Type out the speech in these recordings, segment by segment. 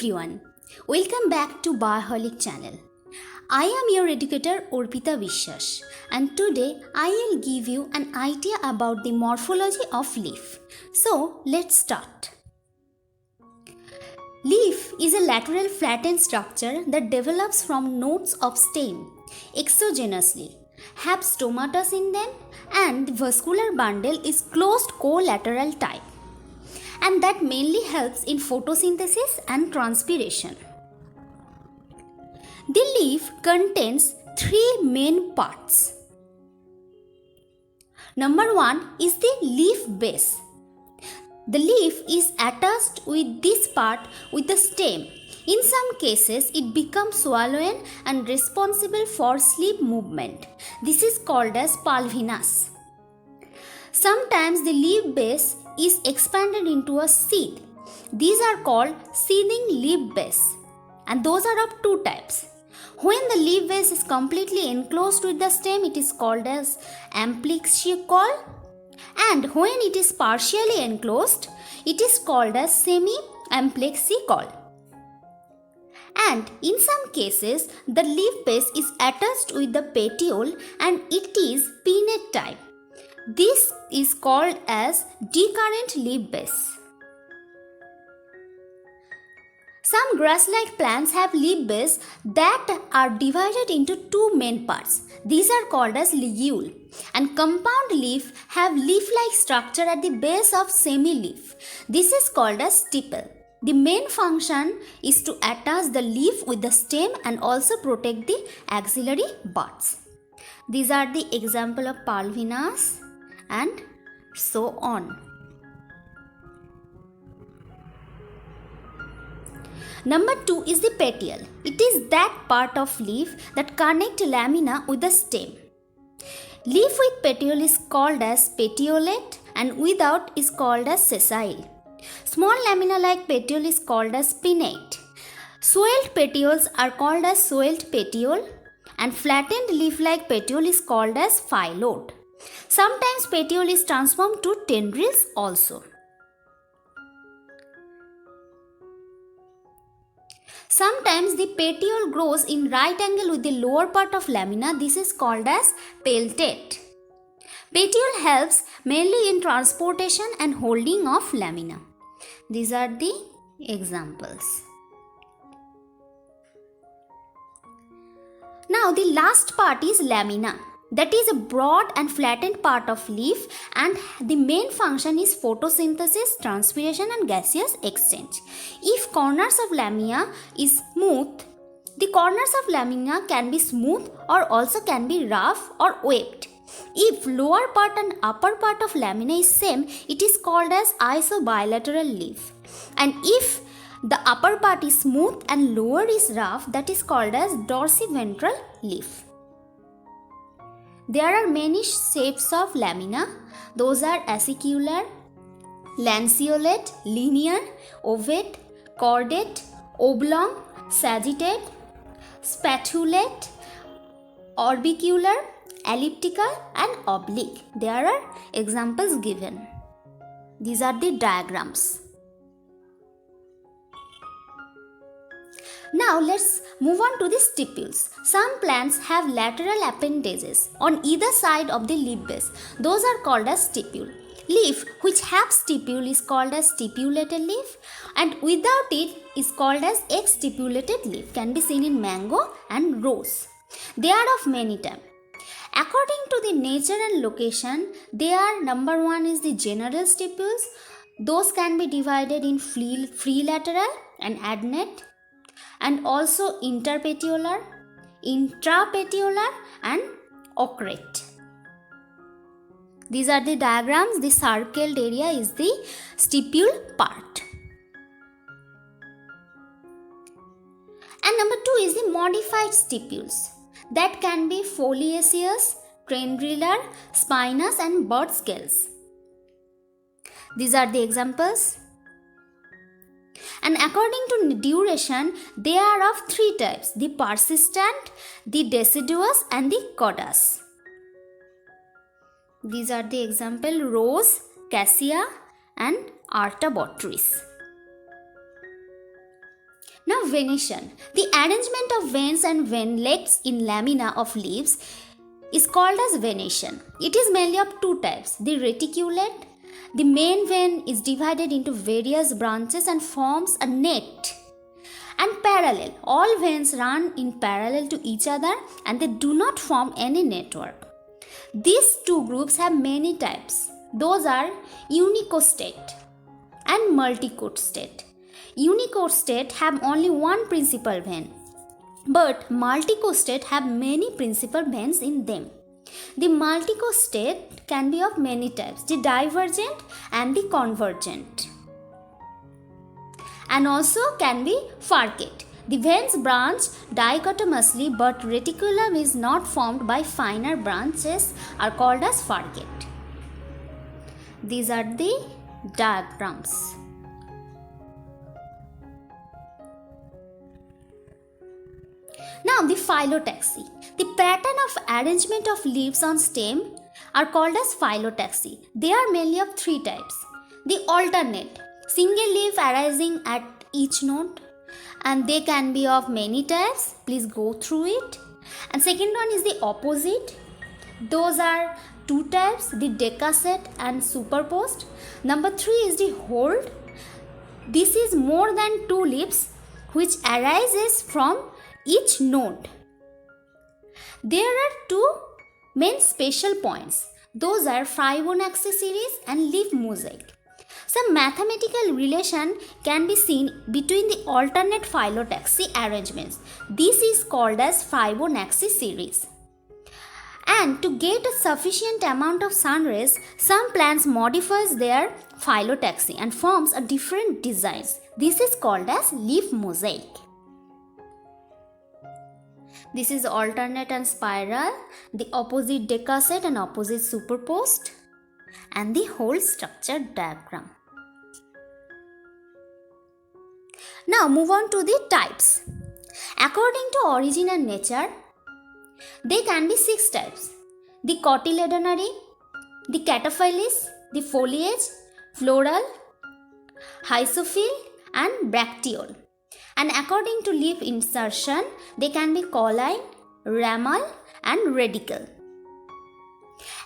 everyone, welcome back to Bioholic channel. I am your educator Orpita Vishwas and today I will give you an idea about the morphology of leaf. So let's start. Leaf is a lateral flattened structure that develops from nodes of stem exogenously, have stomatas in them, and the vascular bundle is closed collateral type, and that mainly helps in photosynthesis and transpiration. The leaf contains three main parts. Number one is the leaf base. The leaf is attached with this part with the stem. In some cases, it becomes swollen and responsible for sleep movement. This is called as pulvinus. Sometimes the leaf base is expanded into a seed. These are called seeding leaf base, and those are of two types. When the leaf base is completely enclosed with the stem, it is called as amplexicol, and when it is partially enclosed, it is called as semi-amplexicol. And in some cases, the leaf base is attached with the petiole and it is pinnate type. This is called as decurrent leaf base. Some grass-like plants have leaf base that are divided into two main parts. These are called as ligule, and compound leaf have leaf-like structure at the base of semi-leaf. This is called as stiple. The main function is to attach the leaf with the stem and also protect the axillary buds. These are the example of pulvinus and so on. Number 2 is the petiole. It is that part of leaf that connect lamina with the stem. Leaf with petiole is called as petiolate and without is called as sessile. Small lamina like petiole is called as pinnate. Swelled petioles are called as swelled petiole and flattened leaf like petiole is called as phyllodes. Sometimes petiole is transformed to tendrils also. Sometimes the petiole grows in right angle with the lower part of lamina. This is called as peltate. Petiole helps mainly in transportation and holding of lamina. These are the examples. Now the last part is lamina. That is a broad and flattened part of leaf, and the main function is photosynthesis, transpiration and gaseous exchange. If corners of lamina is smooth, the corners of lamina can be smooth or also can be rough or webbed. If lower part and upper part of lamina is same, it is called as isobilateral leaf. And if the upper part is smooth and lower is rough, that is called as dorsiventral leaf. There are many shapes of lamina. Those are acicular, lanceolate, linear, ovate, cordate, oblong, sagittate, spatulate, orbicular, elliptical and oblique. There are examples given. These are the diagrams. Now let's move on to the stipules. Some plants have lateral appendages on either side of the leaf base. Those are called as stipule. Leaf which have stipule is called as stipulated leaf, and without it is called as exstipulated leaf. Can be seen in mango and rose. They are of many types. According to the nature and location, they are: number 1 is the general stipules. Those can be divided in free lateral and adnate, and also interpetiolar, intrapetiolar and ocrete. These are the diagrams. The circled area is the stipule part. And number 2 is the modified stipules. That can be foliaceous, tendrilar, spinous and bird scales. These are the examples. And according to duration, they are of three types: the persistent, the deciduous and the caudas. These are the example: rose, cassia and artabotrys. Now venation. The arrangement of veins and ventlets in lamina of leaves is called as venation. It is mainly of two types. The reticulate. The main vein is divided into various branches and forms a net. And parallel. All veins run in parallel to each other and they do not form any network. These two groups have many types. Those are unicostate and multicostate. Unicostate have only one principal vein, but multicostate have many principal veins in them. The multicostate can be of many types, the divergent and the convergent, and also can be farcate. The veins branch dichotomously, but reticulum is not formed by finer branches are called as farcate. These are the diagrams. Now the phyllotaxy. The pattern of arrangement of leaves on stem are called as phyllotaxy. They are mainly of three types. The alternate, single leaf arising at each node, and they can be of many types. Please go through it. And second one is the opposite. Those are two types, the decussate and superposed. Number 3 is the hold. This is more than two leaves which arises from each node. There are two main special points. Those are Fibonacci series and leaf mosaic. Some mathematical relation can be seen between the alternate phyllotaxy arrangements. This is called as Fibonacci series. And to get a sufficient amount of sun rays, some plants modifies their phyllotaxy and forms a different designs. This is called as leaf mosaic. This is alternate and spiral, the opposite decussate and opposite superposed, and the whole structure diagram. Now move on to the types. According to origin and nature, they can be 6 types. The cotyledonary, the cataphyllous, the foliage, floral, hysophil and bracteole. And according to leaf insertion, they can be colline, ramal and radical.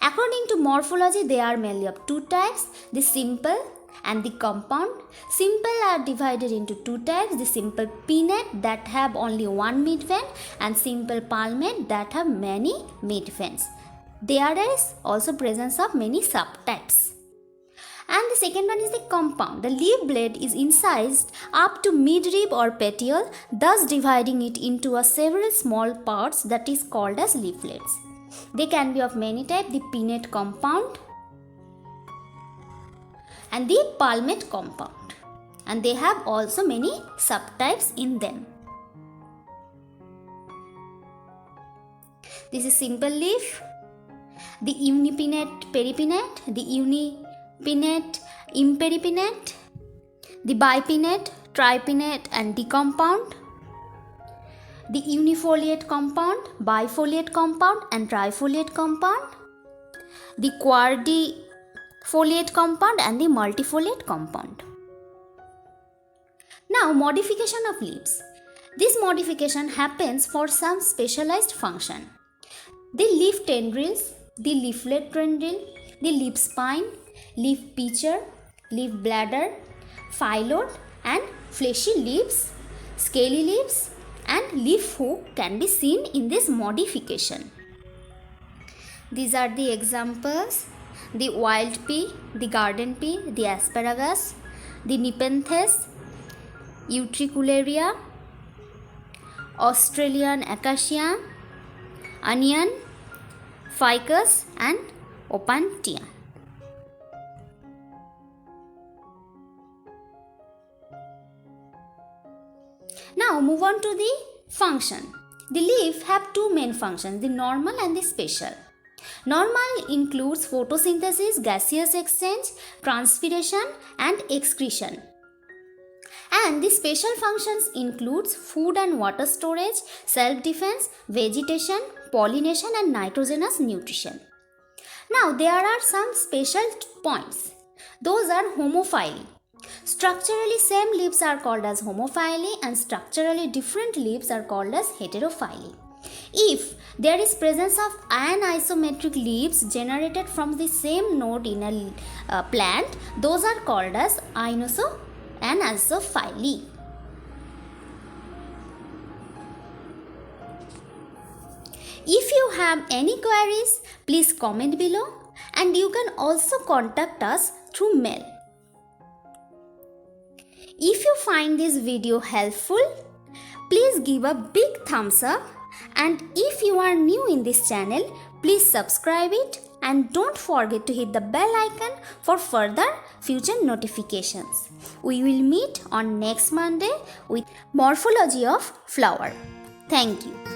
According to morphology, they are mainly of two types, the simple and the compound. Simple are divided into two types, the simple pinnate that have only one midvein and simple palmate that have many midveins. There is also presence of many subtypes. And the second one is the compound. The leaf blade is incised up to midrib or petiole, thus dividing it into a several small parts that is called as leaflets. They can be of many types, the pinnate compound and the palmate compound. And they have also many subtypes in them. This is simple leaf, the unipinnate peripinnate, the unipinnate imperipinnate, the bipinnate, tripinnate and decompound, the unifoliate compound, bifoliate compound and trifoliate compound, the quadrifoliate compound and the multifoliate compound. Now modification of leaves. This modification happens for some specialized function. The leaf tendrils, the leaflet tendril, the leaf spine, leaf pitcher, leaf bladder, phyllodes and fleshy leaves, scaly leaves and leaf hook can be seen in this modification. These are the examples: the wild pea, the garden pea, the asparagus, the nepenthes, utricularia, Australian acacia, onion, ficus and opuntia. Now move on to the function. The leaf have two main functions, the normal and the special. Normal includes photosynthesis, gaseous exchange, transpiration and excretion. And the special functions includes food and water storage, self-defense, vegetation, pollination and nitrogenous nutrition. Now there are some special points. Those are homophily. Structurally same leaves are called as homophily and structurally different leaves are called as heterophily. If there is presence of anisometric leaves generated from the same node in a plant, those are called as anisophily. If you have any queries, please comment below and you can also contact us through mail. If you find this video helpful, please give a big thumbs up, and if you are new in this channel, please subscribe it and don't forget to hit the bell icon for further future notifications. We will meet on next Monday with Morphology of Flower. Thank you.